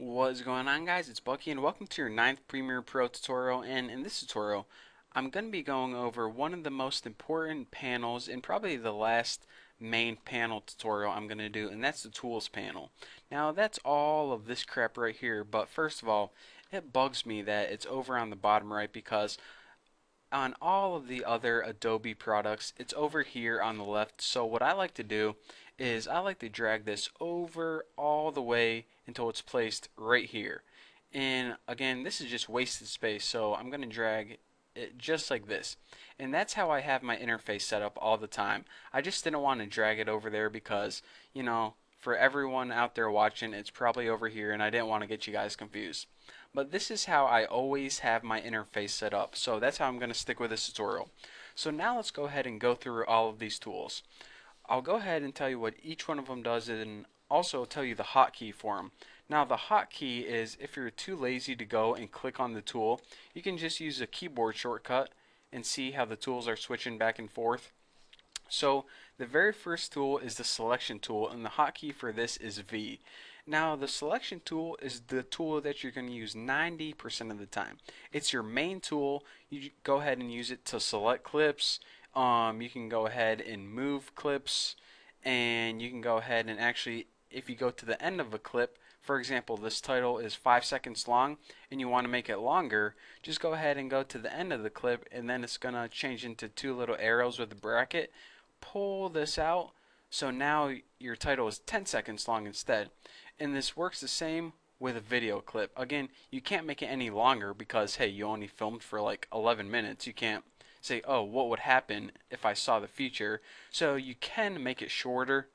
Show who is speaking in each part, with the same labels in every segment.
Speaker 1: What's going on, guys? It's Bucky and welcome to your ninth Premiere Pro tutorial. And in this tutorial I'm going to be going over one of the most important panels and probably the last main panel tutorial I'm going to do, and that's the tools panel. Now that's all of this crap right here, but first of all, it bugs me that it's over on the bottom right because on all of the other Adobe products, it's over here on the left. So what I like to do is I like to drag this over all the way until it's placed right here. And again, this is just wasted space, so I'm going to drag it just like this. And that's how I have my interface set up all the time. I just didn't want to drag it over there because, for everyone out there watching, it's probably over here, and I didn't want to get you guys confused. But this is how I always have my interface set up, so that's how I'm going to stick with this tutorial. So now let's go ahead and go through all of these tools. I'll go ahead and tell you what each one of them does and also tell you the hotkey for them. Now the hotkey is if you're too lazy to go and click on the tool, you can just use a keyboard shortcut and see how the tools are switching back and forth. So the very first tool is the selection tool, and the hotkey for this is V. Now the selection tool is the tool that you're going to use 90% of the time. It's your main tool. You go ahead and use it to select clips. You can go ahead and move clips, and you can go ahead and actually, if you go to the end of a clip, for example, this title is 5 seconds long and you want to make it longer, just go ahead and go to the end of the clip, and then it's going to change into two little arrows with a bracket. Pull this out, so now your title is 10 seconds long instead. And this works the same with a video clip. Again, you can't make it any longer because, hey, you only filmed for like 11 minutes. You can't say, oh, what would happen if I saw the future? So you can make it shorter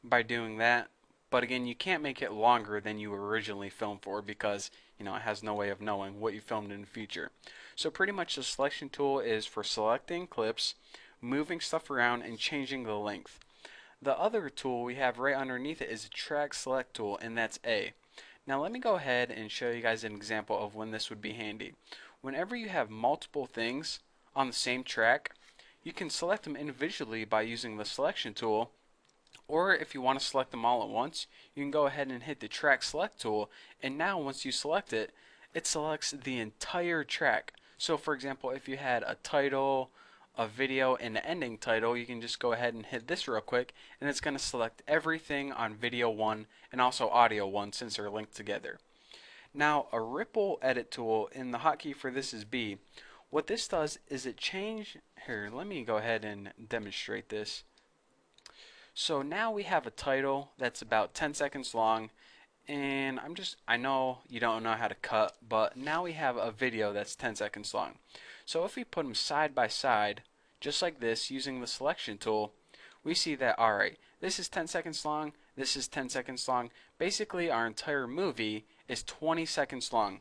Speaker 1: by doing that. But again, you can't make it longer than you originally filmed for because, it has no way of knowing what you filmed in the future. So pretty much the selection tool is for selecting clips, moving stuff around, and changing the length. The other tool we have right underneath it is a track select tool, and that's A. Now let me go ahead and show you guys an example of when this would be handy. Whenever you have multiple things on the same track, you can select them individually by using the selection tool, or if you want to select them all at once, you can go ahead and hit the track select tool, and now once you select it, it selects the entire track. So for example, if you had a title, a video, and an ending title, you can just go ahead and hit this real quick, and it's going to select everything on video 1 and also audio 1 since they're linked together. Now a ripple edit tool, and the hotkey for this is B. What this does is here, let me go ahead and demonstrate this. So now we have a title that's about 10 seconds long, and I know you don't know how to cut, but now we have a video that's 10 seconds long. So if we put them side by side, just like this, using the selection tool, we see that, alright, this is 10 seconds long, this is 10 seconds long. Basically, our entire movie is 20 seconds long.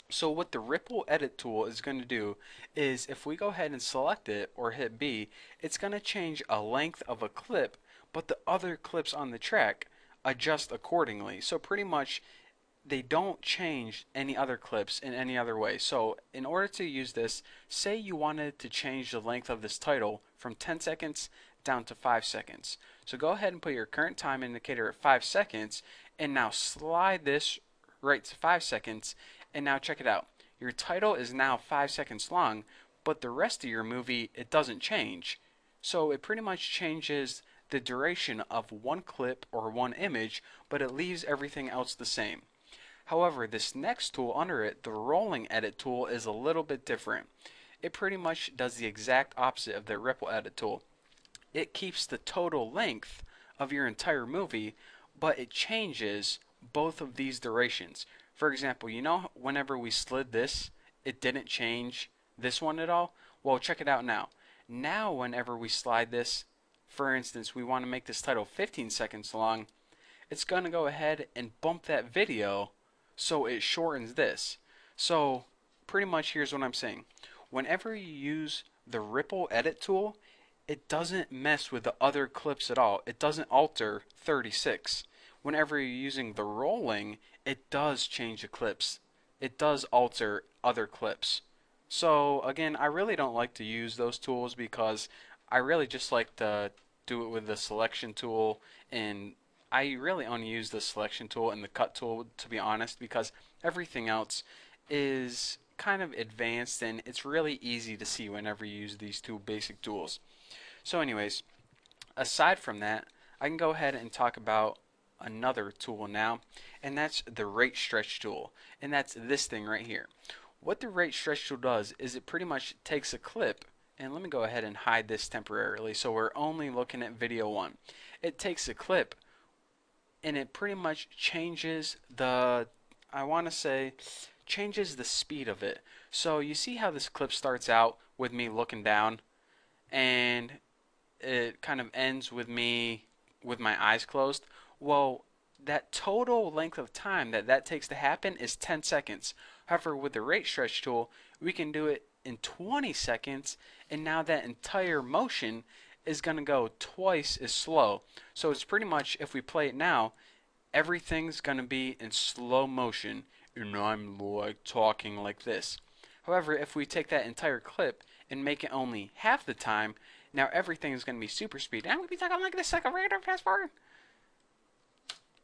Speaker 1: So what the ripple edit tool is going to do is if we go ahead and select it or hit B, it's going to change a length of a clip, but the other clips on the track adjust accordingly. So pretty much they don't change any other clips in any other way. So in order to use this, say you wanted to change the length of this title from 10 seconds down to 5 seconds. So go ahead and put your current time indicator at 5 seconds, and now slide this right to 5 seconds, and now check it out. Your title is now 5 seconds long, but the rest of your movie, it doesn't change. So it pretty much changes the duration of one clip or one image, but it leaves everything else the same. However, this next tool under it, the rolling edit tool, is a little bit different. It pretty much does the exact opposite of the ripple edit tool. It keeps the total length of your entire movie, but it changes both of these durations. For example, whenever we slid this, it didn't change this one at all? Well, check it out now. Now whenever we slide this, for instance, we want to make this title 15 seconds long, it's going to go ahead and bump that video so it shortens this. So pretty much here's what I'm saying. Whenever you use the ripple edit tool, it doesn't mess with the other clips at all. It doesn't alter 36. Whenever you're using the rolling, it does change the clips. It does alter other clips. So again, I really don't like to use those tools because I really just like to do it with the selection tool and I really only use the selection tool and the cut tool, to be honest, because everything else is kind of advanced and it's really easy to see whenever you use these two basic tools. So anyways, aside from that, I can go ahead and talk about another tool now, and that's the rate stretch tool, and that's this thing right here. What the rate stretch tool does is it pretty much takes a clip, and let me go ahead and hide this temporarily so we're only looking at video 1. It takes a clip and it pretty much changes the, I want to say, changes the speed of it. So you see how this clip starts out with me looking down, and it kind of ends with me with my eyes closed. Well, that total length of time that that takes to happen is 10 seconds. However, with the rate stretch tool, we can do it in 20 seconds, and now that entire motion is going to go twice as slow. So it's pretty much, if we play it now, everything's going to be in slow motion, and I'm like talking like this. However, if we take that entire clip and make it only half the time, now everything is going to be super speed. And I'm going to be talking like this like a regular fast forward.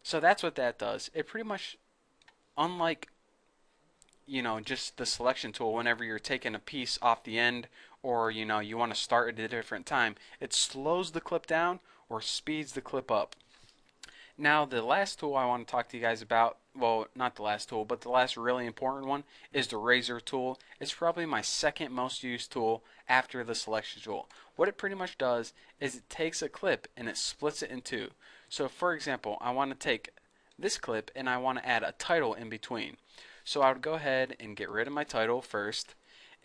Speaker 1: So that's what that does. It pretty much, unlike, just the selection tool, whenever you're taking a piece off the end, or, you want to start at a different time, it slows the clip down or speeds the clip up. Now, the last tool I want to talk to you guys about, well, not the last tool, but the last really important one, is the razor tool. It's probably my second most used tool after the selection tool. What it pretty much does is it takes a clip and it splits it in two. So, for example, I want to take this clip and I want to add a title in between. So I would go ahead and get rid of my title first,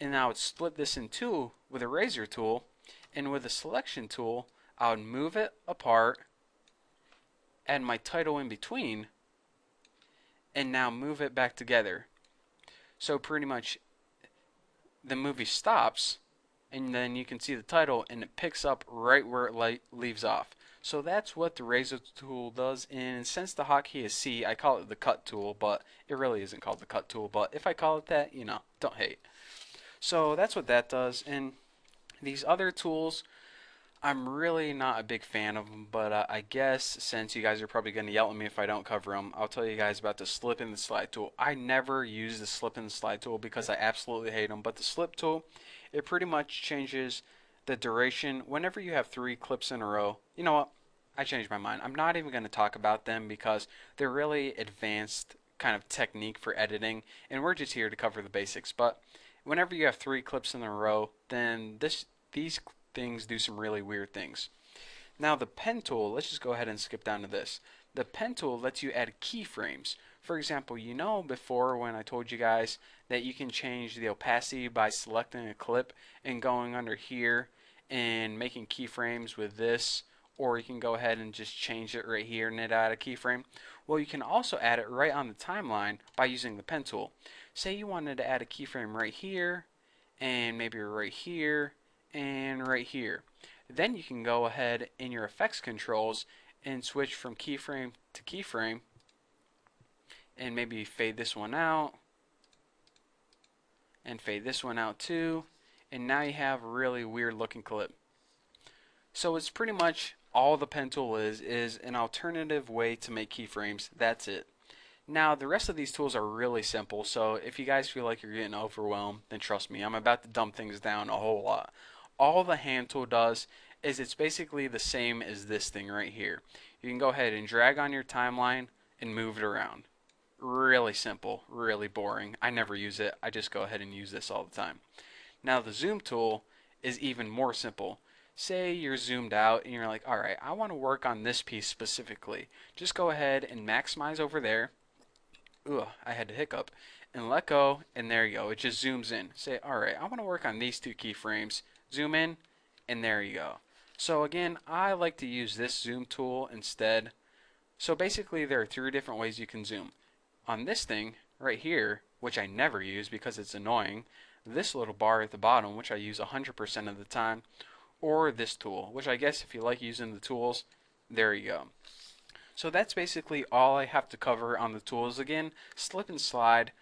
Speaker 1: and I would split this in two with a razor tool, and with a selection tool, I would move it apart, add my title in between, and now move it back together. So pretty much the movie stops, and then you can see the title, and it picks up right where it leaves off. So that's what the razor tool does, and since the hotkey is C, I call it the cut tool, but it really isn't called the cut tool, but if I call it that, don't hate. So that's what that does, and these other tools, I'm really not a big fan of them, but I guess since you guys are probably going to yell at me if I don't cover them, I'll tell you guys about the slip and the slide tool. I never use the slip and the slide tool because I absolutely hate them, but the slip tool, it pretty much changes the duration. Whenever you have 3 clips in a row, you know what? I changed my mind. I'm not even going to talk about them because they're really advanced kind of technique for editing, and we're just here to cover the basics. But whenever you have 3 clips in a row, then these things do some really weird things. Now the pen tool, let's just go ahead and skip down to this. The pen tool lets you add keyframes. For example, before when I told you guys that you can change the opacity by selecting a clip and going under here and making keyframes with this, or you can go ahead and just change it right here and it add a keyframe. Well, you can also add it right on the timeline by using the pen tool. Say you wanted to add a keyframe right here, and maybe right here, and right here. Then you can go ahead in your effects controls and switch from keyframe to keyframe, and maybe fade this one out, and fade this one out too, and now you have a really weird looking clip. So it's pretty much all the pen tool is an alternative way to make keyframes. That's it. Now the rest of these tools are really simple, so if you guys feel like you're getting overwhelmed, then trust me, I'm about to dumb things down a whole lot. All the hand tool does is it's basically the same as this thing right here. You can go ahead and drag on your timeline and move it around. Really simple, really boring. I never use it. I just go ahead and use this all the time. Now the zoom tool is even more simple. Say you're zoomed out and you're like, alright, I want to work on this piece specifically. Just go ahead and maximize over there. Ugh, I had to hiccup. And let go, and there you go. It just zooms in. Say, alright, I want to work on these 2 keyframes. Zoom in, and there you go. So again, I like to use this zoom tool instead. So basically there are 3 different ways you can zoom. On this thing right here, which I never use because it's annoying, this little bar at the bottom, which I use 100% of the time, or this tool, which I guess if you like using the tools, there you go. So that's basically all I have to cover on the tools. Again, slip and slide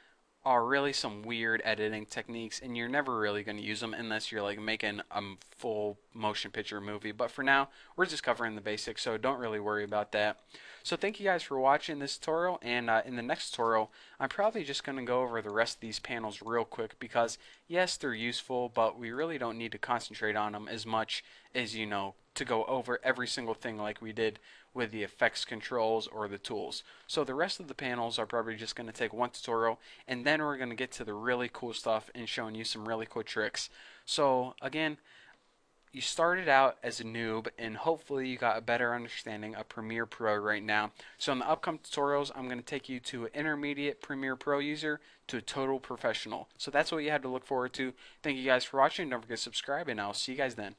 Speaker 1: are really some weird editing techniques, and you're never really going to use them unless you're like making a full motion picture movie. But for now, we're just covering the basics, so don't really worry about that. So thank you guys for watching this tutorial, and in the next tutorial, I'm probably just going to go over the rest of these panels real quick because yes, they're useful, but we really don't need to concentrate on them as much as, to go over every single thing like we did with the effects controls or the tools. So the rest of the panels are probably just going to take one tutorial, and then we're going to get to the really cool stuff and showing you some really cool tricks. So again, you started out as a noob and hopefully you got a better understanding of Premiere Pro right now. So in the upcoming tutorials, I'm going to take you to an intermediate Premiere Pro user to a total professional. So that's what you have to look forward to. Thank you guys for watching. Don't forget to subscribe, and I'll see you guys then.